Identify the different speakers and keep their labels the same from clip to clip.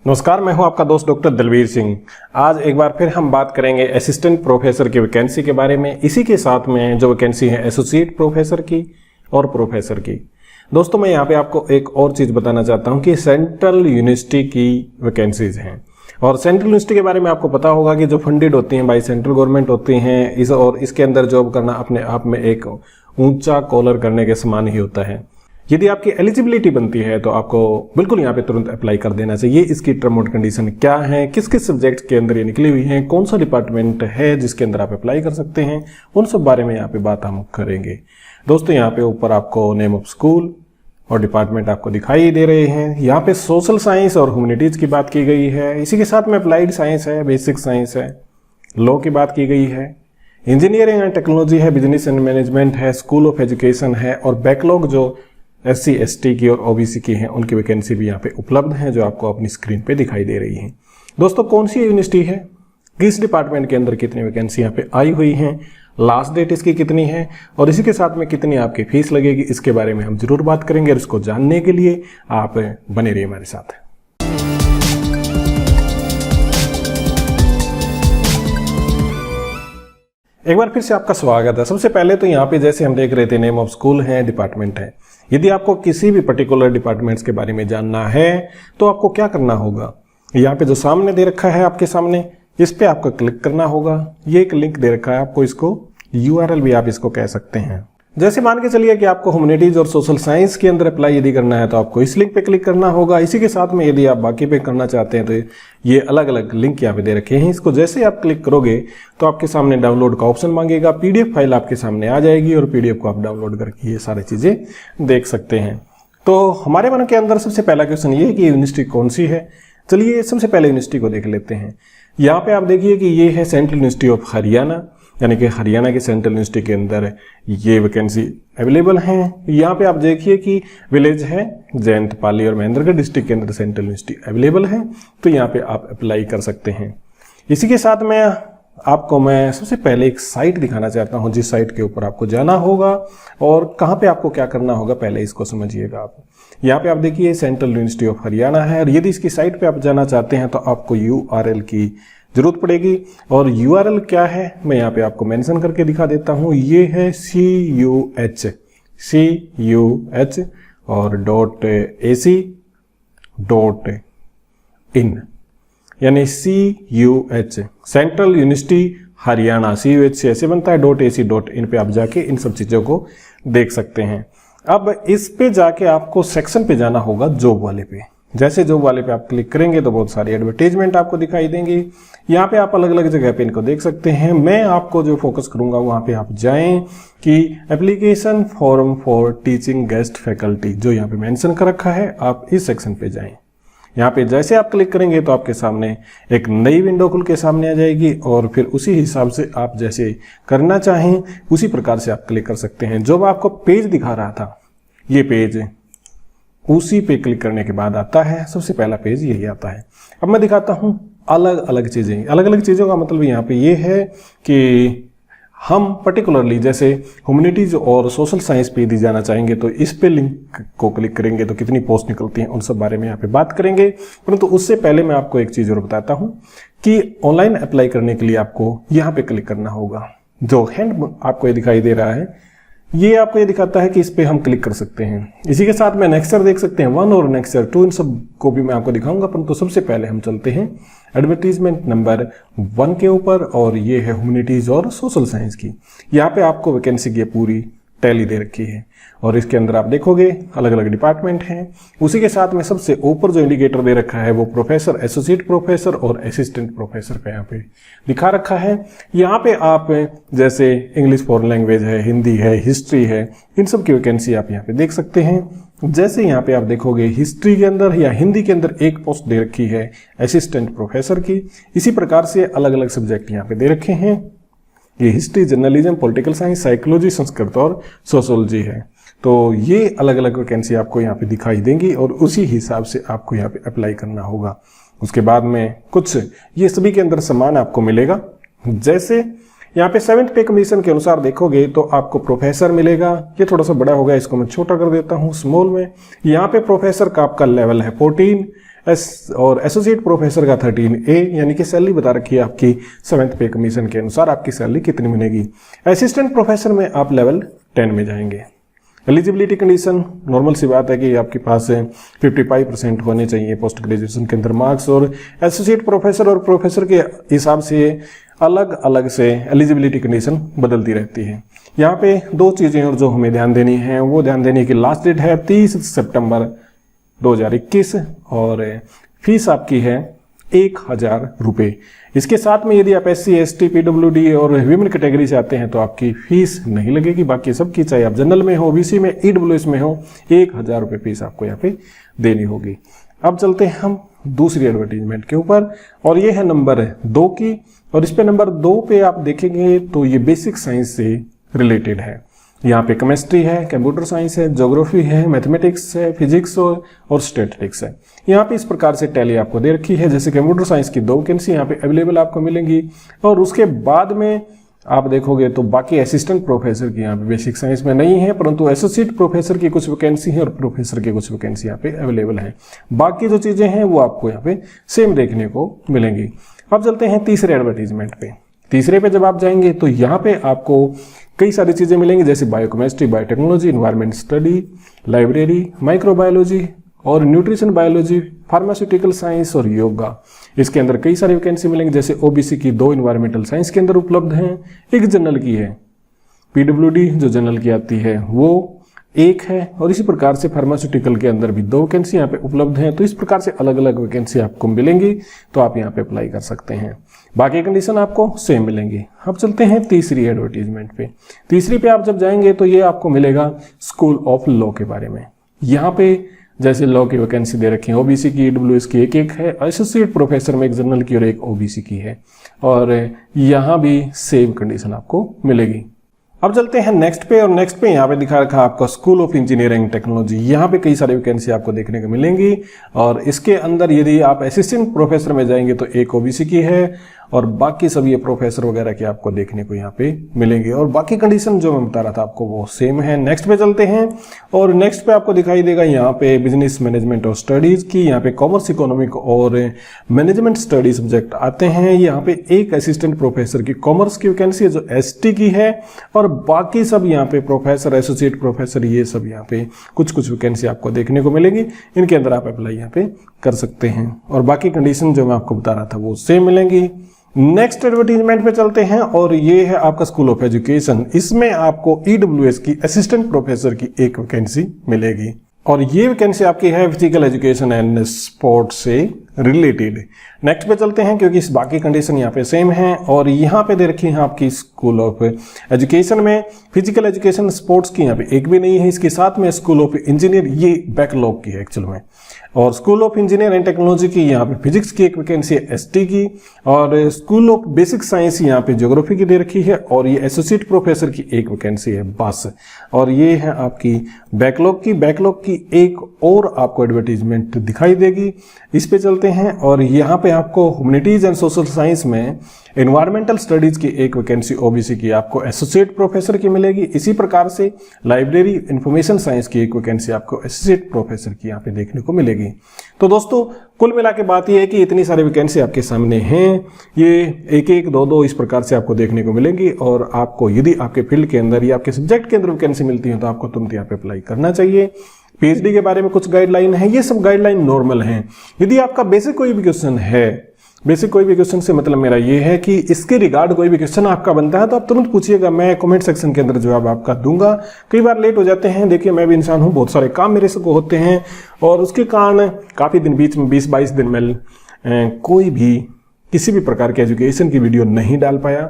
Speaker 1: नमस्कार, मैं हूं आपका दोस्त डॉक्टर दलवीर सिंह। आज एक बार फिर हम बात करेंगे असिस्टेंट प्रोफेसर की वैकेंसी के बारे में। इसी के साथ में जो वैकेंसी है एसोसिएट प्रोफेसर की और प्रोफेसर की। दोस्तों, मैं यहाँ पे आपको एक और चीज़ बताना चाहता हूँ कि सेंट्रल यूनिवर्सिटी की वैकेंसीज हैं। और सेंट्रल यूनिवर्सिटी के बारे में आपको पता होगा कि जो फंडेड होती हैं बाई सेंट्रल गवर्नमेंट होती हैं, इसके अंदर जॉब करना अपने आप में एक ऊंचा कॉलर करने के समान ही होता है। यदि आपकी एलिजिबिलिटी बनती है तो आपको बिल्कुल यहाँ पे तुरंत अप्लाई कर देना चाहिए। इसकी टर्म और कंडीशन क्या है, किस किस सब्जेक्ट के अंदर ये निकली हुई हैं, कौन सा डिपार्टमेंट है जिसके अंदर आप अप्लाई कर सकते हैं, उन सब बारे में यहाँ पे बात हम करेंगे। दोस्तों, यहाँ पे ऊपर आपको नेम ऑफ स्कूल और डिपार्टमेंट आपको दिखाई दे रहे हैं। यहाँ पे सोशल साइंस और ह्यूमैनिटीज की बात की गई है। इसी के साथ में अप्लाइड साइंस है, बेसिक साइंस है, लॉ की बात की गई है, इंजीनियरिंग एंड टेक्नोलॉजी है, बिजनेस एंड मैनेजमेंट है, स्कूल ऑफ एजुकेशन है और बैकलॉग जो SC ST की और OBC की हैं उनकी वैकेंसी भी यहाँ पे उपलब्ध है जो आपको अपनी स्क्रीन पे दिखाई दे रही है। दोस्तों, कौन सी यूनिवर्सिटी है, किस डिपार्टमेंट के अंदर कितनी वैकेंसी यहाँ पे आई हुई हैं, लास्ट डेट इसकी कितनी है और इसी के साथ में कितनी आपकी फीस लगेगी, इसके बारे में हम जरूर बात करेंगे। और इसको जानने के लिए आप बने रहिए हमारे साथ। एक बार फिर से आपका स्वागत है। सबसे पहले तो यहाँ पे जैसे हम देख रहे थे नेम ऑफ स्कूल है, डिपार्टमेंट है। यदि आपको किसी भी पर्टिकुलर डिपार्टमेंट्स के बारे में जानना है तो आपको क्या करना होगा, यहाँ पे जो सामने दे रखा है आपके सामने, इस पे आपको क्लिक करना होगा। ये एक लिंक दे रखा है आपको, इसको URL भी आप इसको कह सकते हैं। जैसे मान के चलिए कि आपको ह्यूमैनिटीज और सोशल साइंस के अंदर अप्लाई यदि करना है तो आपको इस लिंक पे क्लिक करना होगा। इसी के साथ में यदि आप बाकी पे करना चाहते हैं तो ये अलग अलग लिंक यहाँ पे दे रखे हैं। इसको जैसे आप क्लिक करोगे तो आपके सामने डाउनलोड का ऑप्शन मांगेगा, PDF फाइल आपके सामने आ जाएगी और PDF को आप डाउनलोड करके ये सारी चीजें देख सकते हैं। तो हमारे मन के अंदर सबसे पहला क्वेश्चन ये है कि यूनिवर्सिटी कौन सी है। चलिए सबसे पहले यूनिवर्सिटी को देख लेते हैं। यहाँ पे आप देखिए कि ये है सेंट्रल यूनिवर्सिटी ऑफ हरियाणा, यानी कि हरियाणा की सेंट्रल यूनिवर्सिटी के अंदर ये वैकेंसी अवेलेबल हैं। यहाँ पे आप देखिए कि विलेज है जयंत पाली और महेंद्रगढ़ डिस्ट्रिक्ट के अंदर सेंट्रल यूनिवर्सिटी अवेलेबल है, तो यहाँ पे आप अप्लाई कर सकते हैं। इसी के साथ में आपको मैं सबसे पहले एक साइट दिखाना चाहता हूँ जिस साइट के ऊपर आपको जाना होगा और कहाँ पे आपको क्या करना होगा, पहले इसको समझिएगा आप। यहाँ पे आप देखिए सेंट्रल यूनिवर्सिटी ऑफ हरियाणा है और यदि इसकी साइट पे आप जाना चाहते हैं तो आपको URL की जरूरत पड़ेगी। और URL क्या है मैं यहाँ पे आपको मेंशन करके दिखा देता हूँ। ये है CUH और .ac.in, यानी CUH central university Haryana, CUH से ऐसे बनता है, .ac.in पे आप जाके इन सब चीजों को देख सकते हैं। अब इस पे जाके आपको सेक्शन पे जाना होगा जॉब वाले पे। जैसे जॉब वाले पे आप क्लिक करेंगे तो बहुत सारी एडवर्टाइजमेंट आपको दिखाई देंगी। यहाँ पे आप अलग अलग जगह पे इनको देख सकते हैं। मैं आपको जो फोकस करूंगा वहां पे आप जाएं कि application form for teaching guest faculty, जो यहाँ पे मेंशन कर रखा है, आप इस सेक्शन पे जाएं। यहाँ पे जैसे आप क्लिक करेंगे तो आपके सामने एक नई विंडो खुल के सामने आ जाएगी और फिर उसी हिसाब से आप जैसे करना चाहें उसी प्रकार से आप क्लिक कर सकते हैं। जो आपको पेज दिखा रहा था ये पेज उसी पे क्लिक करने के बाद आता है। सबसे पहला पेज यही आता है। अब मैं दिखाता हूं अलग अलग चीजें। अलग अलग चीजों का मतलब यहाँ पे ये है कि हम पर्टिकुलरली जैसे ह्यूमैनिटीज और सोशल साइंस पे यदि जाना चाहेंगे तो इस पे लिंक को क्लिक करेंगे तो कितनी पोस्ट निकलती हैं उन सब बारे में यहाँ पे बात करेंगे। परंतु उससे पहले मैं आपको एक चीज और बताता हूँ कि ऑनलाइन अप्लाई करने के लिए आपको यहाँ पे क्लिक करना होगा। जो हैंड आपको ये दिखाई दे रहा है ये आपको ये दिखाता है कि इस पे हम क्लिक कर सकते हैं। इसी के साथ में नेक्स्टर देख सकते हैं 1 और नेक्स्टर 2, इन सब को भी मैं आपको दिखाऊंगा। परंतु सबसे पहले हम चलते हैं एडवर्टीजमेंट नंबर 1 के ऊपर और ये है ह्यूमैनिटीज और सोशल साइंस की। यहाँ पे आपको वैकेंसी की पूरी टैली दे रखी है और इसके अंदर आप देखोगे अलग अलग डिपार्टमेंट हैं। उसी के साथ में सबसे ऊपर जो इंडिकेटर दे रखा है वो प्रोफेसर, एसोसिएट प्रोफेसर और असिस्टेंट प्रोफेसर पे यहाँ पे दिखा रखा है। यहाँ पे आप जैसे इंग्लिश फॉरेन लैंग्वेज है, हिंदी है, हिस्ट्री है, इन सब की वैकेंसी आप यहाँ पे देख सकते हैं। जैसे यहाँ पे आप देखोगे हिस्ट्री के अंदर या हिंदी के अंदर एक पोस्ट दे रखी है असिस्टेंट प्रोफेसर की। इसी प्रकार से अलग अलग सब्जेक्ट यहाँ पे दे रखे हैं। ये history, journalism, political science, psychology, Sanskrit और सोशोलॉजी है। तो ये अलग अलग वैकेंसी आपको यहाँ पे दिखाई देंगी और उसी हिसाब से आपको यहाँ पे अप्लाई करना होगा। उसके बाद में कुछ ये सभी के अंदर समान आपको मिलेगा। जैसे यहाँ पे 7th पे कमीशन के अनुसार देखोगे तो आपको प्रोफेसर मिलेगा। ये थोड़ा सा बड़ा हो गया, इसको मैं छोटा कर देता हूँ स्मॉल में। यहाँ पे प्रोफेसर का आपका लेवल है 14, और एसोसिएट प्रोफेसर का 13A, यानी कि सैलरी बता रखी है आपकी 7th पे कमीशन के अनुसार आपकी सैलरी कितनी मिलेगी। असिस्टेंट प्रोफेसर में आप लेवल 10 में जाएंगे। एलिजिबिलिटी कंडीशन नॉर्मल सी बात है कि आपके पास 55% होने चाहिए पोस्ट ग्रेजुएशन के अंदर मार्क्स, और एसोसिएट प्रोफेसर और प्रोफेसर के हिसाब से अलग अलग से एलिजिबिलिटी कंडीशन बदलती रहती है। यहाँ पे 2 चीज़ें और जो हमें ध्यान देनी है वो ध्यान देनी है कि लास्ट डेट है 30 सितंबर 2021 और फीस आपकी है 1000 रुपये। इसके साथ में यदि आप SC, ST, PWD और विमेन कैटेगरी से आते हैं तो आपकी फीस नहीं लगेगी। बाकी सबकी, चाहे आप जनरल में हो, OBC में, EWS में हो, 1000 रुपये फीस आपको यहाँ पे देनी होगी। अब चलते हैं हम दूसरी एडवर्टीजमेंट के ऊपर, और ये है नंबर 2 की, और इस पे नंबर 2 पे आप देखेंगे तो ये बेसिक साइंस से रिलेटेड है। यहाँ पे केमिस्ट्री है, कंप्यूटर साइंस है, ज्योग्राफी है, मैथमेटिक्स है, फिजिक्स और स्टैटिस्टिक्स है। यहाँ पे इस प्रकार से टैली आपको दे रखी है। जैसे कंप्यूटर साइंस की 2 वैकेंसी यहाँ पे अवेलेबल आपको मिलेंगी, और उसके बाद में आप देखोगे तो बाकी असिस्टेंट प्रोफेसर की यहाँ पे बेसिक साइंस में नहीं है, परंतु एसोसिएट प्रोफेसर की कुछ वैकेंसी है और प्रोफेसर की कुछ वैकेंसी यहाँ पे अवेलेबल है। बाकी जो चीजें हैं वो आपको यहाँ पे सेम देखने को मिलेंगी। अब चलते हैं तीसरे एडवर्टीजमेंट पे। तीसरे पे जब आप जाएंगे तो यहाँ पे आपको कई सारी चीजें मिलेंगी, जैसे biochemistry, biotechnology, environment study, library, microbiology और न्यूट्रिशन बायोलॉजी, फार्मास्यूटिकल साइंस और योगा। इसके अंदर कई सारी वैकेंसी मिलेंगी, जैसे OBC की 2 इन्वायरमेंटल साइंस के अंदर उपलब्ध हैं, एक जनरल की है, PWD जो जनरल की आती है वो एक है, और इसी प्रकार से फार्मास्यूटिकल के अंदर भी 2 वैकेंसी यहाँ पे उपलब्ध हैं। तो इस प्रकार से अलग अलग वैकेंसी आपको मिलेंगी, तो आप यहाँ पे अप्लाई कर सकते हैं। बाकी कंडीशन आपको सेम मिलेंगी। अब चलते हैं तीसरी एडवर्टीजमेंट पे। तीसरी पे आप जब जाएंगे तो ये आपको मिलेगा स्कूल ऑफ लॉ के बारे में। यहाँ पे जैसे लॉ की वैकेंसी दे रखी है, OBC की, EWS की एक है, एसोसिएट प्रोफेसर में एक जनरल की और एक OBC की है, और यहाँ भी सेम कंडीशन आपको मिलेगी। अब चलते हैं नेक्स्ट पे, और नेक्स्ट पे यहाँ पे दिखा रखा आपका स्कूल ऑफ इंजीनियरिंग टेक्नोलॉजी। यहाँ पे कई सारी वैकेंसी आपको देखने को मिलेंगी, और इसके अंदर यदि आप असिस्टेंट प्रोफेसर में जाएंगे तो एक OBC की है, और बाकी सब ये प्रोफेसर वगैरह के आपको देखने को यहाँ पे मिलेंगे, और बाकी कंडीशन जो मैं बता रहा था आपको वो सेम है। नेक्स्ट पे चलते हैं, और नेक्स्ट पे आपको दिखाई देगा यहाँ पे बिजनेस मैनेजमेंट और स्टडीज की, यहाँ पे कॉमर्स, इकोनॉमिक और मैनेजमेंट स्टडी सब्जेक्ट आते हैं। यहाँ पे एक असिस्टेंट प्रोफेसर की कॉमर्स की वैकेंसी है जो ST की है, और बाकी सब यहाँ पे प्रोफेसर, एसोसिएट प्रोफेसर, ये सब यहाँ पे कुछ कुछ वैकेंसी आपको देखने को मिलेगी। इनके अंदर आप अप्लाई यहाँ पे कर सकते हैं, और बाकी कंडीशन जो मैं आपको बता रहा था वो सेम मिलेंगी। नेक्स्ट एडवर्टीजमेंट पे चलते हैं, और ये है आपका स्कूल ऑफ एजुकेशन। इसमें आपको EWS की असिस्टेंट प्रोफेसर की एक वैकेंसी मिलेगी, और ये वैकेंसी आपकी है फिजिकल एजुकेशन एंड स्पोर्ट्स से रिलेटेड। नेक्स्ट पे चलते हैं, क्योंकि इस बाकी कंडीशन यहाँ पे सेम है, और यहाँ पे दे रखी है आपकी स्कूल ऑफ एजुकेशन में फिजिकल एजुकेशन स्पोर्ट्स की यहाँ पे एक भी नहीं है। इसके साथ में स्कूल ऑफ इंजीनियर, ये बैकलॉग की है एक्चुअल में, और school of engineer and technology की यहाँ पे फिजिक्स की एक वैकेंसी है ST की, और स्कूल ऑफ बेसिक साइंस यहाँ पे ज्योग्राफी की दे रखी है, और ये एसोसिएट प्रोफेसर की एक वैकेंसी है बस। और ये है आपकी बैकलॉग की एक और आपको एडवर्टीजमेंट दिखाई देगी। इस पे चलते हैं, और यहाँ पे आपको ह्यूमैनिटीज एंड सोशल साइंस में एनवायरमेंटल स्टडीज की एक वैकेंसी OBC की आपको एसोसिएट प्रोफेसर की मिलेगी। इसी प्रकार से लाइब्रेरी इंफॉर्मेशन साइंस की एक वैकेंसी आपको एसोसिएट प्रोफेसर की यहाँ पे देखने को मिलेगी। तो दोस्तों कुल मिला के बात यह है कि इतनी सारी वैकेंसी आपके सामने हैं, ये एक एक दो दो इस प्रकार से आपको देखने को मिलेंगी, और आपको यदि आपके फील्ड के अंदर या आपके सब्जेक्ट के अंदर वैकेंसी मिलती है तो आपको तुरंत यहाँ पे अप्लाई करना चाहिए। PhD के बारे में कुछ गाइडलाइन है, ये सब गाइडलाइन नॉर्मल हैं। यदि आपका बेसिक कोई भी क्वेश्चन है, बेसिक कोई भी क्वेश्चन से मतलब मेरा ये है कि इसके रिगार्ड कोई भी क्वेश्चन आपका बनता है तो आप तुरंत पूछिएगा, मैं कमेंट सेक्शन के अंदर जवाब आपका दूंगा। कई बार लेट हो जाते हैं, देखिए मैं भी इंसान हूँ, बहुत सारे काम मेरे से को होते हैं, और उसके कारण काफ़ी दिन बीच में 20-22 दिन में कोई भी किसी भी प्रकार के एजुकेशन की वीडियो नहीं डाल पाया।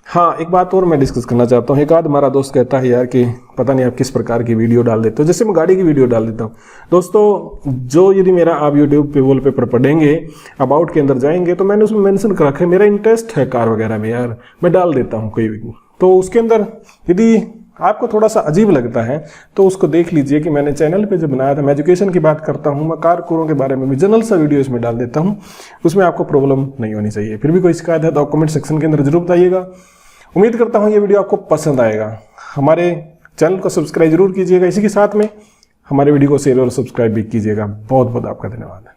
Speaker 1: हाँ, एक बात और मैं डिस्कस करना चाहता हूँ। एक आध हमारा दोस्त कहता है यार कि पता नहीं आप किस प्रकार की वीडियो डाल देते हो, जैसे मैं गाड़ी की वीडियो डाल देता हूँ। दोस्तों, जो यदि मेरा आप यूट्यूब पे वॉलपेपर पढ़ेंगे, अबाउट के अंदर जाएंगे तो मैंने उसमें मेंशन कर रखा है मेरा इंटरेस्ट है कार वगैरह में, यार मैं डाल देता हूँ कोई भी। तो उसके अंदर यदि आपको थोड़ा सा अजीब लगता है तो उसको देख लीजिए कि मैंने चैनल पे जो बनाया था, मैं एजुकेशन की बात करता हूँ, मैं कार कोरों के बारे में भी जनरल सा वीडियो इसमें डाल देता हूँ, उसमें आपको प्रॉब्लम नहीं होनी चाहिए। फिर भी कोई शिकायत है तो आप कमेंट सेक्शन के अंदर जरूर बताइएगा। उम्मीद करता हूँ ये वीडियो आपको पसंद आएगा। हमारे चैनल को सब्सक्राइब जरूर कीजिएगा, इसी के साथ में हमारे वीडियो को शेयर और सब्सक्राइब भी कीजिएगा। बहुत बहुत आपका धन्यवाद।